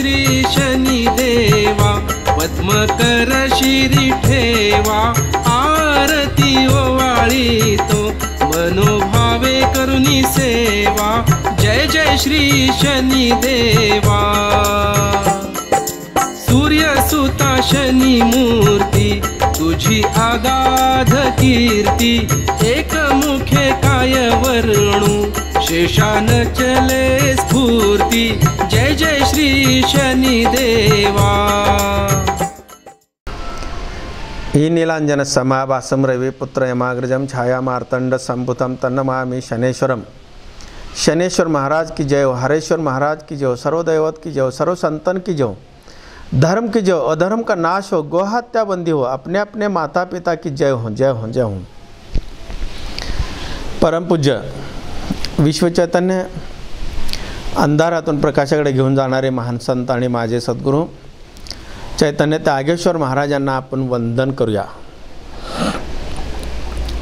श्री शनी देवा, पद्मकर शिरी ठेवा, आरती ओवाळी तो मनोभावे करुणी सेवा, जय जय श्री शनी देवा। सूर्यसुता शनी मूर्ती, तुझी आगाध कीर्ती, एकमुखे काय वर्णू, शेषान चले स्फूर्ती, जय जय श्री शनी देवा। ही नीलांजन समाभासम रविपुत्र यमाग्रजम छाया मार्तंड संभुतम तन्नमामि शनेश्वरम। शनेश्वर महाराज की जय हो, हरेश्वर महाराज की जय हो, सर्वदैवत की जय हो, सर्व संतन की जय हो, धर्म की जय हो, अधर्म का नाश हो, गोहत्या बंदी हो, अपने अपने माता पिता की जय हो, जय हो, जय हो। परम पूज्य विश्व चैतन्य अंधारातून प्रकाशाकडे घेऊन जाणारे महान संत आणि माझे सद्गुरू चैतन्य त्यागेश्वर महाराजांना आपण वंदन करूया।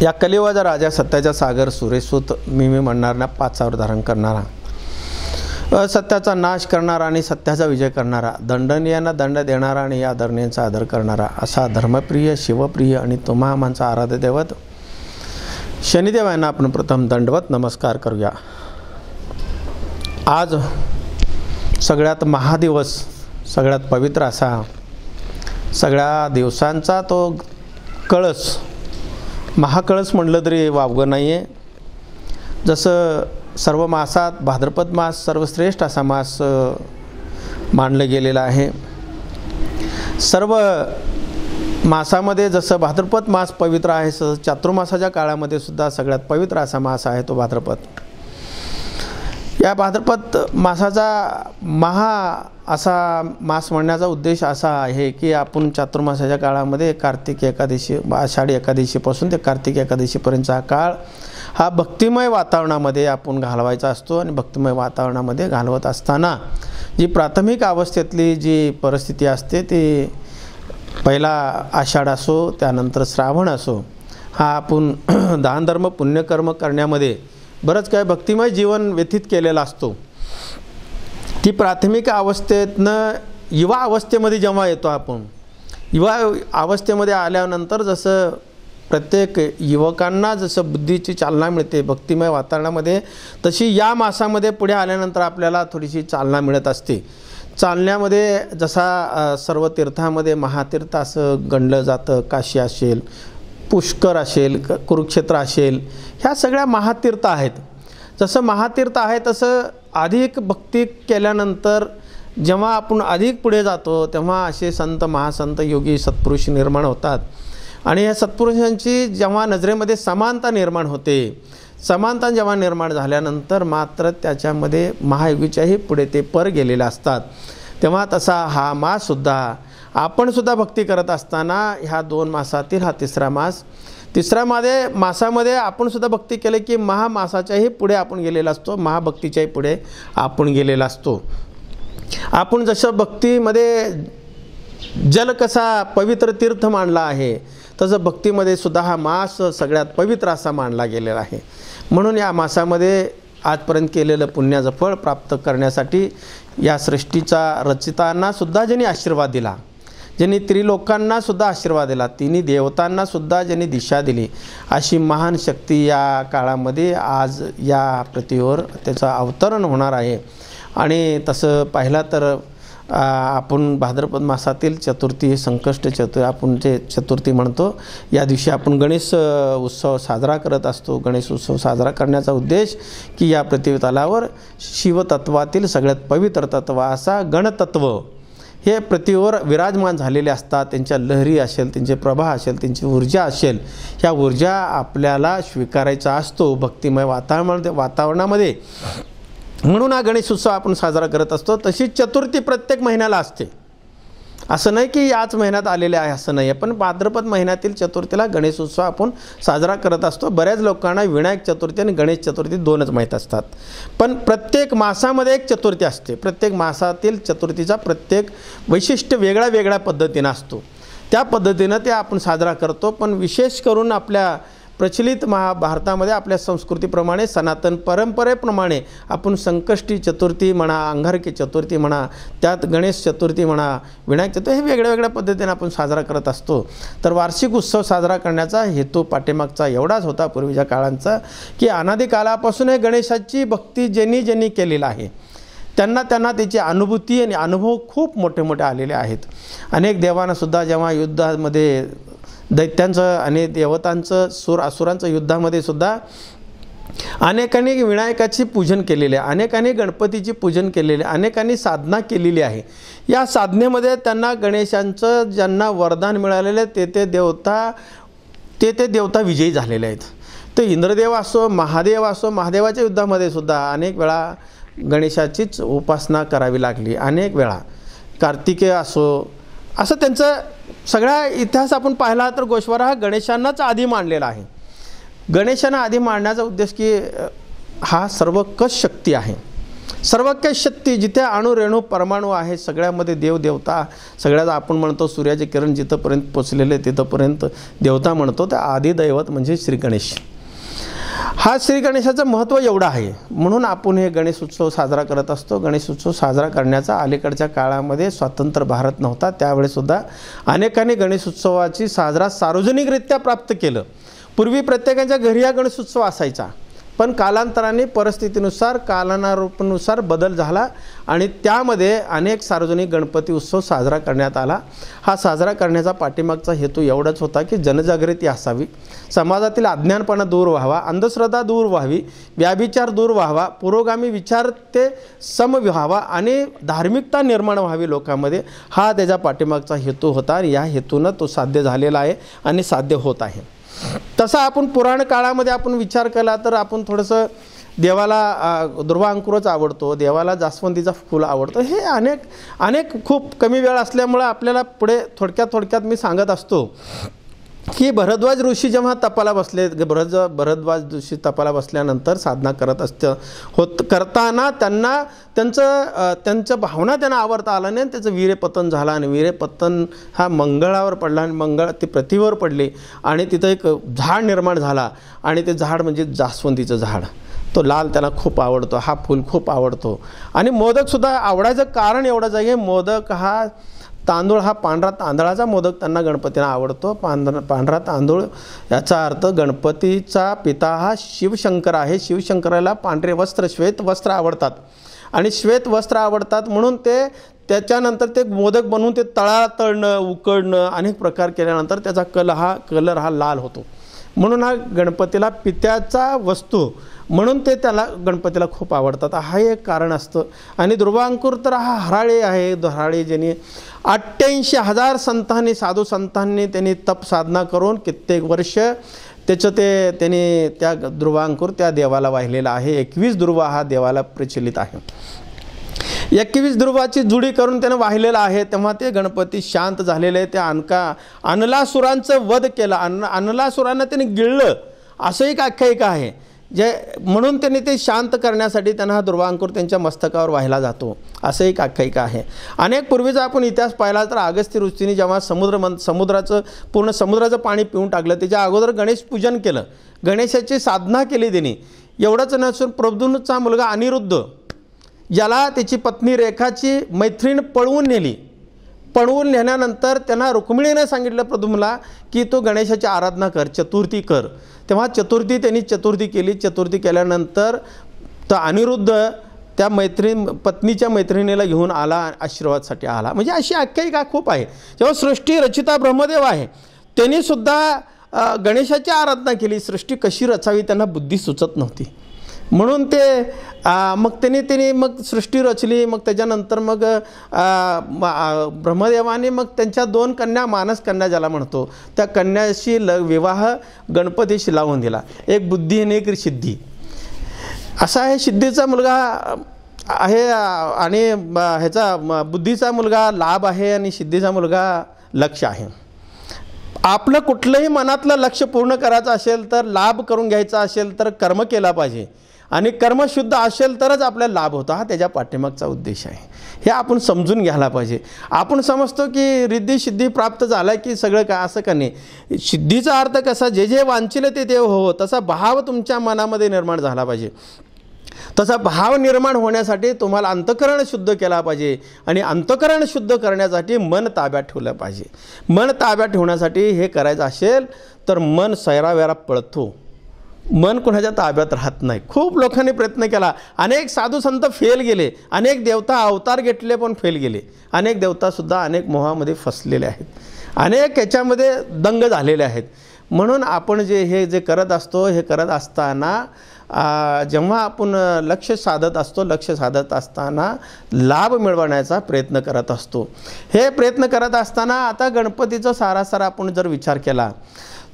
या कलियुगाचा राजा, सत्याचा सागर, सुरेसूत, मी म्हणणार ना पाचावर धारण करणारा, असत्याचा नाश करणारा आणि सत्याचा विजय करणारा, दंडनीयांना दंड देणारा आणि या आदरणीयांचा आदर करणारा, असा धर्मप्रिय, शिवप्रिय आणि तुम्हा आमचा आराध्य दैवत शनिदेव यांना आपण प्रथम दंडवत नमस्कार करूया। आज सगळ्यात महादिवस, सगळ्यात पवित्र असा, सगळ्या दिवसांचा तो कळस, महाकळस म्हटलं तरी वावगं नाही आहे। जसं सर्व मासात भाद्रपद मास सर्वश्रेष्ठ असा मास मानलं गेलेला आहे। सर्व मासामध्ये जसं भाद्रपद मास पवित्र आहे, तसं चातुर्मासाच्या काळामध्ये सुद्धा सगळ्यात पवित्र असा मास आहे तो भाद्रपद। या भाद्रपद मासाचा महा असा मास म्हणण्याचा उद्देश असा आहे की आपण चातुर्मासाच्या काळामध्ये कार्तिक एकादशी, आषाढी एकादशीपासून ते कार्तिक एकादशीपर्यंतचा हा काळ हा भक्तिमय वातावरणामध्ये आपण घालवायचा असतो। आणि भक्तिमय वातावरणामध्ये घालवत असताना जी प्राथमिक अवस्थेतली जी परिस्थिती असते ती पहिला आषाढ असो, त्यानंतर श्रावण असो, हा आपण दानधर्म पुण्यकर्म करण्यामध्ये बरंच काय भक्तिमय जीवन व्यतीत केलेला असतो। ती प्राथमिक अवस्थेतनं युवा अवस्थेमध्ये जेव्हा येतो आपण, युवा अवस्थेमध्ये आल्यानंतर जसं प्रत्येक युवकांना जसं बुद्धीची चालना मिळते भक्तिमय वातावरणामध्ये, तशी या मासामध्ये पुढे आल्यानंतर आपल्याला थोडीशी चालना मिळत असते। चालण्यामध्ये जसा सर्व तीर्थामध्ये महातीर्थ असं गणलं जातं, काशी असेल, पुष्कर असेल, कुरुक्षेत्र असेल, ह्या सगळ्या महातीर्थ आहेत। जसं महातीर्थ आहे तसं अधिक भक्ती केल्यानंतर जेव्हा आपण अधिक पुढे जातो तेव्हा असे संत, महासंत, योगी, सत्पुरुष निर्माण होतात। आणि या सत्पुरुषांची जेव्हा नजरेमध्ये समानता निर्माण होते, समानता जेव्हा निर्माण झाल्यानंतर मात्र त्याच्यामध्ये महायोगीच्याही पुढे ते पर गेलेले असतात। तेव्हा तसा हा माससुद्धा आपण सुद्धा भक्ती करत असताना ह्या 2 मासातील हा तिसरा मास, तिसऱ्या मासामध्ये आपण सुद्धा भक्ती केली की महामासाच्याही पुढे आपण गेलेला असतो, महाभक्तीच्याही पुढे आपण गेलेला असतो। आपण जसं भक्तीमध्ये जल कसा पवित्र तीर्थ मानला आहे, तसं भक्तीमध्ये सुद्धा हा मास सगळ्यात पवित्र असा मानला गेलेला आहे। म्हणून या मासामध्ये आजपर्यंत केलेलं पुण्याचं फळ प्राप्त करण्यासाठी या सृष्टीचा रचितांना सुद्धा ज्यांनी आशीर्वाद दिला, ज्यांनी त्रिलोकांना सुद्धा आशीर्वाद दिला, तिन्ही देवतांना सुद्धा ज्यांनी दिशा दिली, अशी महान शक्ती या काळामध्ये आज या पृथ्वीवर त्याचं अवतरण होणार आहे। आणि तसं पाहिलं तर आपण भाद्रपद मासातील चतुर्थी, संकष्ट चतुर्थी आपण जे चतुर्थी म्हणतो, या दिवशी आपण गणेश उत्सव साजरा करत असतो। गणेश उत्सव साजरा करण्याचा उद्देश की या पृथ्वी तलावर शिवतत्वातील सगळ्यात पवित्र तत्व असा गणतत्व हे पृथ्वीवर विराजमान झालेले असतात। त्यांच्या लहरी असेल, त्यांचे प्रभा असेल, त्यांची ऊर्जा असेल, ह्या ऊर्जा आपल्याला स्वीकारायचा असतो भक्तिमय वातावरणामध्ये। म्हणून हा गणेश उत्सव आपण साजरा करत असतो। तशीच चतुर्थी प्रत्येक महिन्याला असते, असं नाही की याच महिन्यात आलेले आहे असं नाही आहे, पण भाद्रपद महिन्यातील चतुर्थीला गणेश उत्सव आपण साजरा करत असतो। बऱ्याच लोकांना विनायक चतुर्थी आणि गणेश चतुर्थी 2च माहीत असतात, पण प्रत्येक मासामध्ये एक चतुर्थी असते। प्रत्येक मासातील चतुर्थीचा प्रत्येक वैशिष्ट्य वेगळ्या वेगळ्या पद्धतीनं असतो, त्या पद्धतीनं ते आपण साजरा करतो। पण विशेष करून आपल्या प्रचलित भारतामध्ये आपल्या संस्कृतीप्रमाणे सनातन परंपरेप्रमाणे आपण संकष्टी चतुर्थी म्हणा, अंगारकी चतुर्थी म्हणा, त्यात गणेश चतुर्थी म्हणा, विनायक चतुर्थी, हे वेगळ्या वेगळ्या पद्धतीने आपण साजरा करत असतो. तर वार्षिक उत्सव साजरा करण्याचा हेतू पाठीमागचा एवढाच होता पूर्वीच्या काळांचा, की अनादी काळापासून हे गणेशाची भक्ती ज्यांनी ज्यांनी केलेला आहे त्यांना त्याची अनुभूती आणि अनुभव खूप मोठे मोठे आलेले आहेत. अनेक देवांनासुद्धा जेव्हा युद्धामध्ये दैत्यांचं आणि देवतांचं असुरांचं युद्धामध्ये सुद्धा अनेकांनी विनायकाची पूजन केलेले आहे, अनेकांनी गणपतीची पूजन केलेले, अनेकांनी साधना केलेली आहे. या साधनेमध्ये त्यांना गणेशांचं ज्यांना वरदान मिळालेलं ते देवता विजयी झालेले आहेत. ते इंद्रदेव असो, महादेव असो, महादेवाच्या युद्धामध्ये सुद्धा अनेक वेळा गणेशाचीच उपासना करावी लागली. अनेक वेळा कार्तिकेय असो, असं त्यांचं सगळा इतिहास आपण पाहिला तर गोश्वारा हा गणेशांनाच आधी मांडलेला आहे. गणेशांना आधी मांडण्याचा उद्देश की हा सर्वकष शक्ती आहे. सर्वकष शक्ती जिथे अणु रेणू परमाणू आहे, सगळ्यामध्ये देवदेवता, सगळ्यात आपण म्हणतो सूर्याचे किरण जिथंपर्यंत पोचलेले तिथंपर्यंत देवता म्हणतो. तर आदी दैवत म्हणजे श्री गणेश. हा श्री गणेशाचं महत्त्व एवढं आहे म्हणून आपण हे गणेश उत्सव साजरा करत असतो. गणेश उत्सव साजरा करण्याचा अलीकडच्या काळामध्ये स्वतंत्र भारत नव्हता, त्यावेळेसुद्धा अनेकांनी गणेश उत्सवाची साजरा सार्वजनिकरित्या प्राप्त केलं. पूर्वी प्रत्येकाच्या घरी हा गणेश उत्सव असायचा, पण कालांतराने परिस्थितीनुसार कालानुसार बदल झाला आणि त्यामध्ये अनेक सार्वजनिक गणपती उत्सव साजरा करण्यात आला. हा साजरा करण्याचा पाठीमागचा हेतू एवढाच होता की जनजागृती असावी, समाजातील अज्ञानपणा दूर व्हावा, अंधश्रद्धा दूर व्हावी, व्याभिचार दूर व्हावा, पुरोगामी विचार ते सम व्हावा आणि धार्मिकता निर्माण व्हावी लोकांमध्ये. हा त्याच्या पाठीमागचा हेतू होता आणि या हेतूनं तो साध्य झालेला आहे आणि साध्य होत आहे. तसा आपण पुराण काळामध्ये आपण विचार केला तर आपण थोडंसं देवाला दुर्वा अंकुरच आवडतो, देवाला जास्वंदीचा फूल आवडतो. हे अनेक खूप कमी वेळ असल्यामुळं आपल्याला पुढे थोडक्यात मी सांगत असतो की भरद्वाज ऋषी जेव्हा तपाला बसले, भरद्वाज ऋषी तपाला बसल्यानंतर साधना करताना त्यांच्या भावना त्यांना आवडता आला नाही. त्याचं वीर्यपतन झालं आणि वीर्यपतन हा मंगळावर पडला आणि ती पृथ्वीवर पडली आणि तिथं एक झाड निर्माण झाला आणि ते झाड म्हणजे जास्वंदीचं झाड. तो लाल त्याला खूप आवडतो, हा फूल खूप आवडतो. आणि मोदकसुद्धा आवडायचं कारण एवढंच आहे की मोदक हा तांदूळ हा पांढरा तांदळाचा मोदक त्यांना गणपतीला आवडतो. पांढरा तांदूळ याचा अर्थ गणपतीचा पिता हा शिवशंकर आहे. शिवशंकराला पांढरे वस्त्र, श्वेत वस्त्र आवडतात आणि श्वेत वस्त्र आवडतात म्हणून त्याच्यानंतर ते मोदक बनवून ते तळणं उकडणं अनेक प्रकार केल्यानंतर त्याचा कलर हा लाल होतो. म्हणून हा गणपतीला पित्याचा वस्तू म्हणून ते त्याला गणपतीला खूप आवडतात. हा एक कारण असतं. आणि दुर्वांकुर तर हा हराळे आहे. हराळे ज्यांनी 88,000 संतांनी, साधू संतांनी त्यांनी तप साधना करून कित्येक वर्ष त्यांनी त्या दुर्वांकुर त्या देवाला वाहिलेला आहे. 21 दुर्वा हा देवाला प्रचलित आहे. 21 दुर्वाची जुडी करून त्यानं वाहिलेलं आहे. तेव्हा ते गणपती शांत झालेले. त्या अनलासुरांचं वध केलं, अनलासुरांना त्यांनी गिळलं असं एक आख्यायिका आहे. म्हणून त्यांनी ते शांत करण्यासाठी त्यांना हा दुर्वांकुर त्यांच्या मस्तकावर वाहिला जातो असं एक आख्यायिका आहे. अनेक पूर्वीचा आपण इतिहास पाहिला तर अगस्त्य ऋषींनी जेव्हा पूर्ण समुद्राचं पाणी पिऊन टाकलं त्याच्या अगोदर गणेश पूजन केलं, गणेशाची साधना केली त्यांनी. एवढंच नसून प्रद्युम्नचा मुलगा अनिरुद्ध ज्याला त्याची पत्नी रेखाची मैत्रीण पळवून नेल्यानंतर त्यांना रुक्मिणीने सांगितलं प्रद्युम्नला की तो गणेशाची आराधना कर, चतुर्थी कर. तेव्हा त्यांनी चतुर्थी केली. चतुर्थी केल्यानंतर तर अनिरुद्ध त्या पत्नीच्या मैत्रिणीला घेऊन आला, आशीर्वादसाठी आला. म्हणजे अशी आख्यायिका खूप आहे. जेव्हा सृष्टी रचिता ब्रह्मदेव आहे त्यांनी सुद्धा गणेशाची आराधना केली. सृष्टी कशी रचावी त्यांना बुद्धी सुचत नव्हती म्हणून मग त्यांनी मग सृष्टी रचली. मग त्याच्यानंतर मग ब्रह्मदेवाने मग त्यांच्या 2 कन्या, मानस कन्या ज्याला म्हणतो, त्या कन्याशी विवाह गणपतीशी लावून दिला. एक बुद्धी आणि एक सिद्धी असा आहे. सिद्धीचा मुलगा आहे आणि ह्याचा बुद्धीचा मुलगा लाभ आहे आणि सिद्धीचा मुलगा लक्ष आहे. आपलं कुठलंही मनातलं लक्ष पूर्ण करायचं असेल तर, लाभ करून घ्यायचा असेल तर कर्म केला पाहिजे. आणि कर्म शुद्ध असेल तरच आपल्याला लाभ होतो, हा त्याच्या पाठीमागचा उद्देश आहे. हे आपण समजून घ्यायला पाहिजे. आपण समजतो की रिद्धी सिद्धी प्राप्त झाला की सगळं काय, असं का नाही. सिद्धीचा अर्थ कसा, जे जे वांछिले ते ते हो, तसा भाव तुमच्या मनामध्ये निर्माण झाला पाहिजे. तसा भाव निर्माण होण्यासाठी तुम्हाला अंतःकरण शुद्ध केला पाहिजे आणि अंतःकरण शुद्ध करण्यासाठी मन ताब्यात ठेवलं पाहिजे. मन ताब्यात ठेवण्यासाठी हे करायचं असेल तर मन सैरावेरा पळतो, मन कोणाच्या ताब्यात राहत नाही. खूप लोकांनी प्रयत्न केला, अनेक साधू संत फेल गेले, अनेक देवता अवतार घेतले पण फेल गेले. अनेक देवतासुद्धा अनेक मोहामध्ये फसलेले आहेत, अनेक याच्यामध्ये दंग झालेले आहेत. म्हणून आपण जे करत असतो, हे करत असताना जेव्हा आपण लक्ष साधत असतो, लक्ष साधत असताना लाभ मिळवण्याचा प्रयत्न करत असतो. हे प्रयत्न करत असताना आता गणपतीचा सारासार आपण जर विचार केला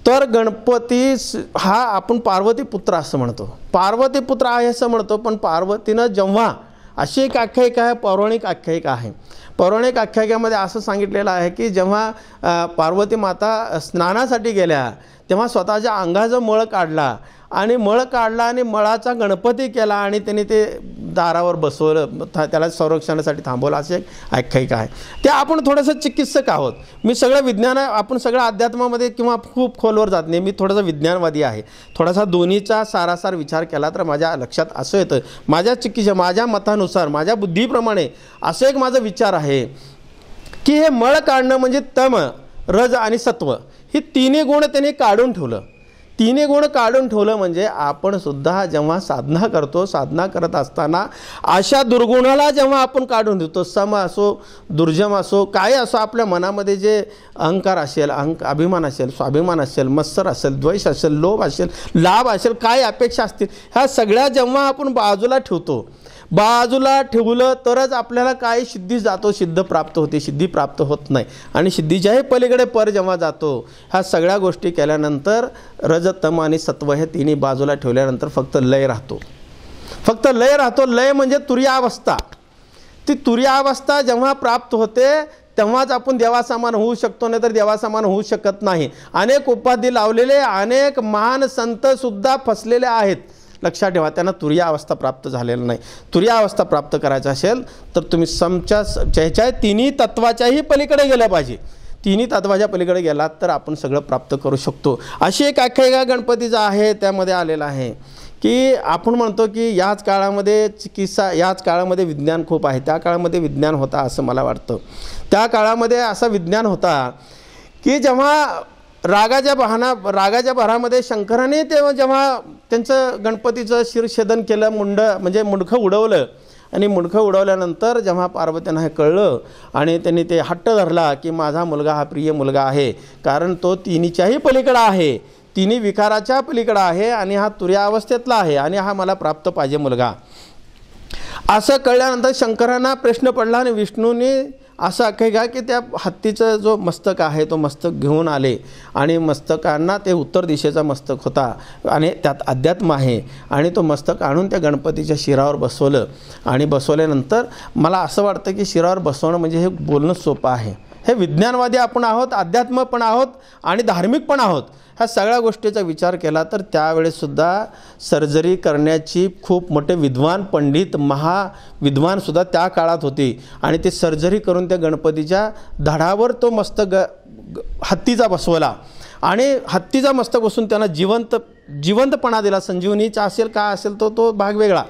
तर गणपती हा आपण पार्वती पुत्र असं म्हणतो, पार्वती पुत्र आहे असं म्हणतो. पण पार्वतीनं जेव्हा, अशी एक आख्यायिका आहे, पौराणिक आख्यायिका आहे. पौराणिक आख्यायिकामध्ये असं सांगितलेलं आहे की जेव्हा पार्वती माता स्नानासाठी गेल्या तेव्हा स्वतःच्या अंगाचा मळ काढला आणि मळाचा गणपती केला आणि त्यांनी ते दारावर बसवलं, त्याला संरक्षणासाठी थांबवलं. असे एक आख्यायिका आहे. ते आपण थोडंसं चिकित्सक आहोत. मी सगळं विज्ञान, आपण सगळं अध्यात्मामध्ये किंवा खूप खोलवर जात नाही, मी थोडासा विज्ञानवादी आहे. थोडासा दोन्हीचा सारासार विचार केला तर माझ्या लक्षात असं येतं, माझ्या मतानुसार, माझ्या बुद्धीप्रमाणे असं एक माझा विचार आहे की हे मळ काढणं म्हणजे तम, रज आणि सत्व, ही तिन्ही गुण त्यांनी काढून ठेवलं. तिन्ही गुण काढून ठेवलं म्हणजे आपण सुद्धा जेव्हा साधना करतो, साधना करत असताना अशा दुर्गुणाला जेव्हा आपण काढून देतो, सम असो दुर्जम असो काय असो, आपल्या मनामध्ये जे अहंकार असेल, अभिमान असेल, स्वाभिमान असेल, मत्सर असेल, द्वेष असेल, लोभ असेल, लाभ असेल, काय अपेक्षा असतील, ह्या सगळ्या जेव्हा आपण बाजूला ठेवतो, बाजूला ठेवलं तरच आपल्याला काय सिद्धी जातो, सिद्ध प्राप्त होते. सिद्धी प्राप्त होत नाही आणि सिद्धीच्याही पलीकडे पर जेव्हा जातो, ह्या सगळ्या गोष्टी केल्यानंतर रज तम आणि सत्व हे तिन्ही बाजूला ठेवल्यानंतर फक्त लय राहतो. फक्त लय राहतो. लय म्हणजे तुर्यावस्था. ती तुर्यावस्था जेव्हा प्राप्त होते तेव्हाच आपण देवासमान होऊ शकतो, नाही तर देवासमान होऊ शकत नाही. अनेक उपाधी लावलेले अनेक महान संतसुद्धा फसलेले आहेत. लक्षात ठेवा, त्यांना तुर्या अवस्था प्राप्त झालेलं नाही. तुर्या अवस्था प्राप्त करायचं असेल तर तुम्ही समच्या तिन्ही तत्वाच्याही पलीकडे गेल्या पाहिजे. तिन्ही तत्वाच्या पलीकडे गेलात तर आपण सगळं प्राप्त करू शकतो. अशी एक आख्यायिका गणपतीचा आहे, त्यामध्ये आलेला आहे की आपण म्हणतो की याच काळामध्ये चिकित्सा, याच काळामध्ये विज्ञान खूप आहे. त्या काळामध्ये विज्ञान होता असं मला वाटतं. त्या काळामध्ये असं विज्ञान होता की जेव्हा रागाच्या भरामध्ये शंकराने तेव्हा जेव्हा त्यांचं गणपतीचं शिरछेदन केलं, मुंडखं उडवलं आणि मुंडखं उडवल्यानंतर जेव्हा पार्वतींना हे कळलं आणि त्यांनी ते हट्ट धरला की माझा मुलगा हा प्रिय मुलगा आहे, कारण तो तिन्हीच्याही पलीकडं आहे, तिन्ही विकाराच्या पलीकडं आहे आणि हा तुर्यावस्थेतला आहे आणि हा मला प्राप्त पाहिजे मुलगा. असं कळल्यानंतर शंकरांना प्रश्न पडला आणि विष्णूने असं आख्यायिका की त्या हत्तीचं जो मस्तक आहे तो मस्तक घेऊन आले आणि मस्तकांना ते उत्तर दिशेचा मस्तक होता आणि त्यात अध्यात्म आहे आणि तो मस्तक आणून त्या गणपतीच्या शिरावर बसवलं. आणि बसवल्यानंतर मला असं वाटतं की शिरावर बसवणं म्हणजे हे बोलणं सोपं आहे. हे विज्ञानवादी आपण आहोत, अध्यात्म पण आहोत आणि धार्मिक पण आहोत. ह्या सगळ्या गोष्टीचा विचार केला तर त्यावेळेसुद्धा सर्जरी करण्याची खूप मोठे विद्वान, पंडित, महाविद्वानसुद्धा त्या काळात होते आणि ते सर्जरी करून त्या गणपतीच्या धडावर तो मस्तक हत्तीचा बसवला आणि हत्तीचा मस्तक बसून त्यांना जिवंतपणा दिला. संजीवनीचा असेल का असेल तो भाग वेगळा.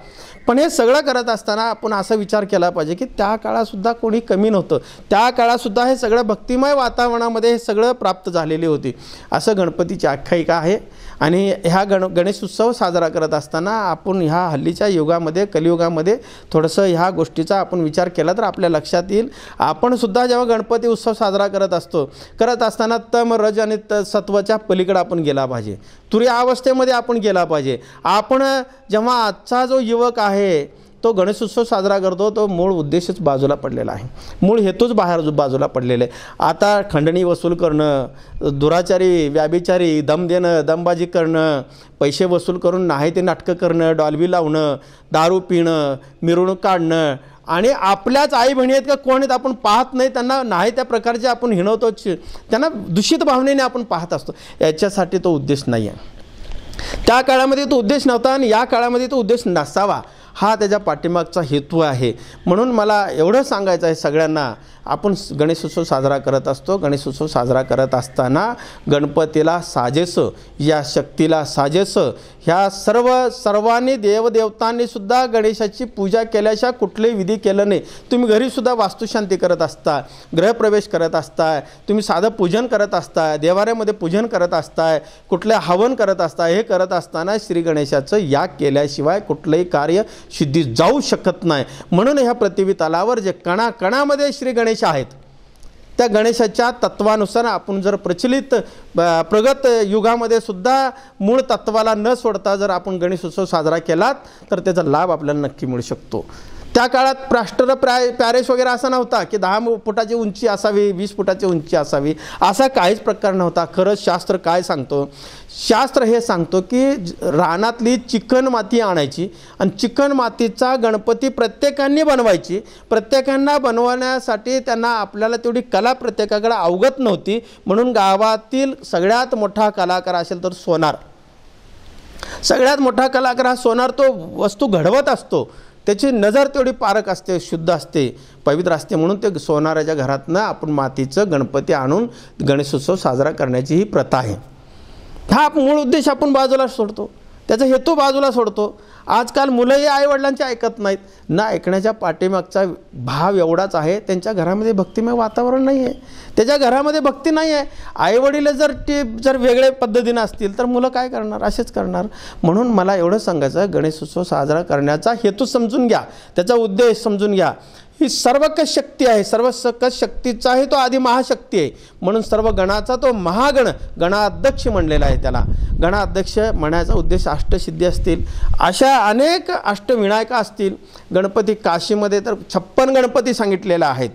पण हे सगळं करत असताना आपण असा विचार केला पाहिजे की त्या काळातसुद्धा कोणी कमी नव्हतं. त्या काळातसुद्धा हे सगळं भक्तिमय वातावरणामध्ये हे सगळं प्राप्त झालेली होती. असं गणपतीची आख्यायिका आहे. आणि ह्या गणेश उत्सव साजरा करत असताना आपण ह्या हल्लीच्या युगामध्ये, कलियुगामध्ये थोडंसं ह्या गोष्टीचा आपण विचार केला तर आपल्या लक्षात येईल. आपणसुद्धा जेव्हा गणपती उत्सव साजरा करत असताना तम, रज आणि सत्वाच्या पलीकडे आपण गेला पाहिजे. तुर्या अवस्थेमध्ये आपण गेला पाहिजे. आपण जेव्हा आजचा जो युवक आहे तो गणेशोत्सव साजरा करतो, तो मूळ उद्देशच बाजूला पडलेला आहे, मूळ हेतूच बाजूला पडलेले. आता खंडणी वसूल करणं, दुराचारी, व्याभिचारी, दम देणं, दमबाजी करणं, पैसे वसूल करून नाही ते नाटकं करणं, डॉल्बी लावणं, दारू पिणं, मिरवणूक काढणं आणि आपल्याच आई बहिणी आहेत का कोण आहेत आपण पाहत नाही, त्यांना नाही त्या प्रकारचे आपण हिणवतो, त्यांना दूषित भावनेने आपण पाहत असतो. याच्यासाठी तो उद्देश नाही आहे. त्या काळामध्ये तो उद्देश नव्हता आणि या काळामध्ये तो उद्देश नसावा, हा त्याच्या पाठीमागचा हेतू आहे. म्हणून मला एवढं सांगायचं आहे सगळ्यांना, आपण गणेशोत्सव साजरा करत असतो. गणेशोत्सव साजरा करत असताना गणपतीला साजेसं, या शक्तीला साजेसं, ह्या सर्वांनी देवदेवतांनीसुद्धा गणेशाची पूजा केल्याशिवाय कुठलेही विधी केलं नाही. तुम्ही घरीसुद्धा वास्तुशांती करत असता, गृहप्रवेश करत असताय, तुम्ही साधं पूजन करत असताय, देवाऱ्यामध्ये पूजन करत असताय, कुठले हवन करत असताय. हे करत असताना श्री गणेशाचं याग केल्याशिवाय कुठलंही कार्य सिद्धीस जाऊ शकत नाही. म्हणून ह्या पृथ्वी तलावर जे कणाकणामध्ये श्री गणेश आहेत, त्या गणेशाच्या तत्वानुसार आपण जर प्रचलित प्रगत युगामध्ये सुद्धा मूळ तत्वाला न सोडता जर आपण गणेशोत्सव साजरा केलात तर त्याचा लाभ आपल्याला नक्की मिळू शकतो. त्या काळात प्लास्टर पॅरिस वगैरे असा नव्हता की 10 फुटाची उंची असावी, 20 फुटाची उंची असावी, असा काहीच प्रकार नव्हता. खरंच शास्त्र काय सांगतो? शास्त्र हे सांगतो की रानातली चिकन माती आणायची आणि चिकन मातीचा गणपती प्रत्येकाने बनवायची. प्रत्येकांना बनवण्यासाठी त्यांना आपल्याला तेवढी कला प्रत्येकाकडे अवगत नव्हती. म्हणून गावातील सगळ्यात मोठा कलाकार असेल तर सोनार, सगळ्यात मोठा कलाकार हा सोनार. तो वस्तू घडवत असतो, त्याची नजर तेवढी पारक असते, शुद्ध असते, पवित्र असते. म्हणून ते सोनाराच्या घरातनं आपण मातीचं गणपती आणून गणेशोत्सव साजरा करण्याची ही प्रथा आहे. हा मूळ उद्देश आपण बाजूला सोडतो, त्याचा हेतू बाजूला सोडतो. आजकाल मुलंही आईवडिलांचे ऐकत नाहीत. ना ऐकण्याच्या पाठीमागचा भाव एवढाच आहे, त्यांच्या घरामध्ये भक्तिमय वातावरण नाही आहे, त्याच्या घरामध्ये भक्ती नाही आहे. आईवडील जर वेगळ्या पद्धतीनं असतील तर मुलं काय करणार? असेच करणार. म्हणून मला एवढं सांगायचं, गणेशोत्सव साजरा करण्याचा हेतू समजून घ्या, त्याचा उद्देश समजून घ्या. ही सर्वकष शक्ती आहे, सर्वकष शक्तीचाही तो आधी महाशक्ती आहे. म्हणून सर्व गणाचा तो महागण, गणाध्यक्ष म्हणलेला आहे. त्याला गणाध्यक्ष म्हणायचा उद्देश अष्टसिद्धी असतील, अशा अनेक अष्टविनायक असतील. गणपती काशीमध्ये तर 56 गणपती सांगितलेले आहेत.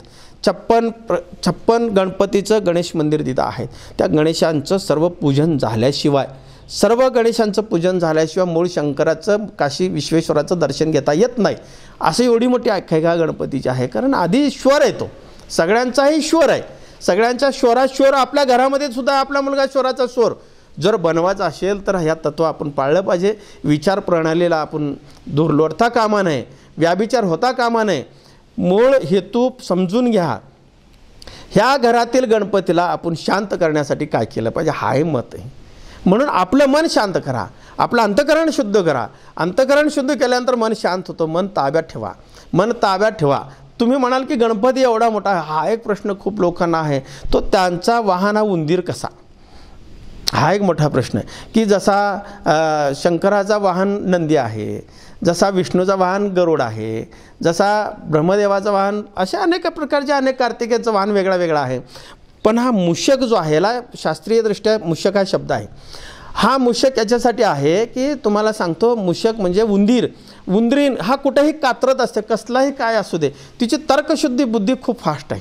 56 गणपतीचं गणेश मंदिर तिथं आहे. त्या गणेशांचं सर्व पूजन झाल्याशिवाय, सर्व गणेशांचं पूजन झाल्याशिवाय मूळ शंकराचं, काशी विश्वेश्वराचं दर्शन घेता येत नाही. असं एवढी मोठी आख्यायिका गणपतीची आहे. कारण आधी ईश्वर आहे, तो सगळ्यांचाही ईश्वर आहे. सगळ्यांच्या स्वरात आपल्या घरामध्ये सुद्धा आपला मुलगा स्वराचा स्वर जर बनवायचा असेल तर ह्या तत्व आपण पाळलं पाहिजे. विचार प्रणालीला आपण दूर लोटता कामा नये, व्याभिचार होता कामा नये. मूळ हेतू समजून घ्या. ह्या घरातील गणपतीला आपण शांत करण्यासाठी काय केलं पाहिजे, हा हे मत आहे. म्हणून आपलं मन शांत करा, आपलं अंतःकरण शुद्ध करा. अंतःकरण शुद्ध केल्यानंतर मन शांत होतं. मन ताब्यात ठेवा, मन ताब्यात ठेवा. तुम्ही म्हणाल की गणपती एवढा मोठा आहे, हा एक प्रश्न खूप लोकांना आहे. तो त्यांचा वाहन हा उंदीर कसा, हा एक मोठा प्रश्न आहे. की जसा शंकराचा वाहन नंदी आहे, जसा विष्णूचा वाहन गरुड आहे, जसा ब्रह्मदेवाचं वाहन, अशा अनेक प्रकारचे अनेक कार्तिकेयचं वाहन वेगळा वेगळा आहे. पण हा मूषक जो आहे, याला शास्त्रीयदृष्ट्या मूषक हा शब्द आहे. हा मूषक याच्यासाठी आहे की तुम्हाला सांगतो, मूषक म्हणजे उंदीर. उंदरीन हा कुठेही कात्रत असते, कसलाही काय असू दे, तिची तर्कशुद्धी बुद्धी खूप फास्ट आहे,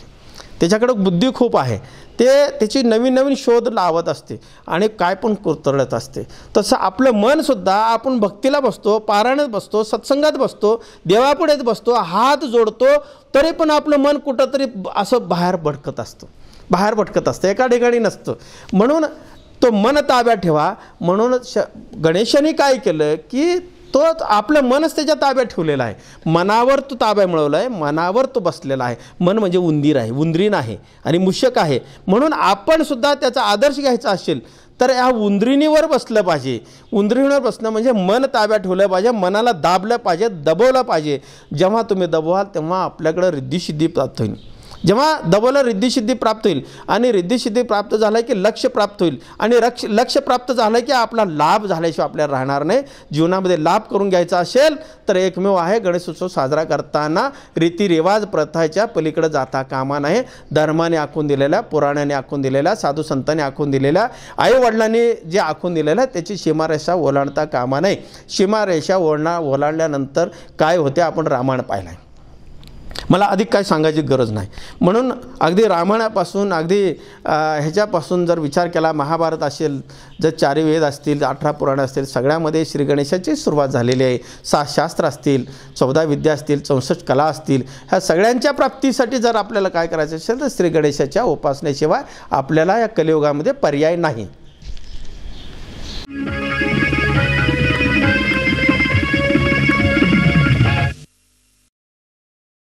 त्याच्याकडं बुद्धी खूप आहे. त्याची नवीन नवीन शोध लावत असते आणि काय पण कोतरत असते. तसं आपलं मनसुद्धा, आपण भक्तीला बसतो, पारायणात बसतो, सत्संगात बसतो, देवापुढेच बसतो, हात जोडतो, तरी पण आपलं मन कुठंतरी असं बाहेर भटकत असतं, एका ठिकाणी नसतं. म्हणून तो मन ताब्यात ठेवा. म्हणून गणेशाने काय केलं की तो आपलं मनच त्याच्या ताब्यात ठेवलेला आहे. मनावर तो ताब्या मिळवला आहे, मनावर तो बसलेला आहे. मन म्हणजे उंदीर आहे, उंदरीन आहे आणि मूषक आहे. म्हणून आपण सुद्धा त्याचा आदर्श घ्यायचा असेल तर ह्या उंदरिणीवर बसलं पाहिजे. उंदरिणीवर बसणं म्हणजे मन ताब्यात ठेवलं पाहिजे, मनाला दाबलं पाहिजे, दबवलं पाहिजे. जेव्हा तुम्ही दबवाल तेव्हा आपल्याकडं रिद्धिसिद्धी प्राप्त होईल. जेव्हा दबवलं रिद्धिसिद्धी प्राप्त होईल आणि रिद्धिसिद्धी प्राप्त झालं की लक्ष प्राप्त होईल आणि लक्ष प्राप्त झालं की आपला लाभ झाल्याशिवाय आपल्याला राहणार नाही. जीवनामध्ये लाभ करून घ्यायचा असेल तर एकमेव आहे, गणेशोत्सव साजरा करताना रीतिरिवाज प्रथाच्या पलीकडे जाता कामा नये. धर्माने आखून दिलेल्या, पुराणाने आखून दिलेल्या, साधू संतांनी आखून दिलेल्या, आईवडिलांनी जे आखून दिलेलं त्याची सीमारेषा ओलांडता कामा नये. सीमारेषा ओलांडल्यानंतर काय होते आपण रामायण पाहिलं आहे. मला अधिक काय सांगायची गरज नाही. म्हणून अगदी रामायणापासून, अगदी ह्याच्यापासून जर विचार केला, महाभारत असेल, जर 4 वेद असतील, 18 पुराण असतील, सगळ्यामध्ये श्री गणेशाची सुरुवात झालेली आहे. 7 शास्त्र असतील, 14 विद्या असतील, 64 कला असतील. ह्या सगळ्यांच्या प्राप्तीसाठी जर आपल्याला काय करायचं असेल तर श्री गणेशाच्या उपासनेशिवाय आपल्याला या कलियुगामध्ये पर्याय नाही.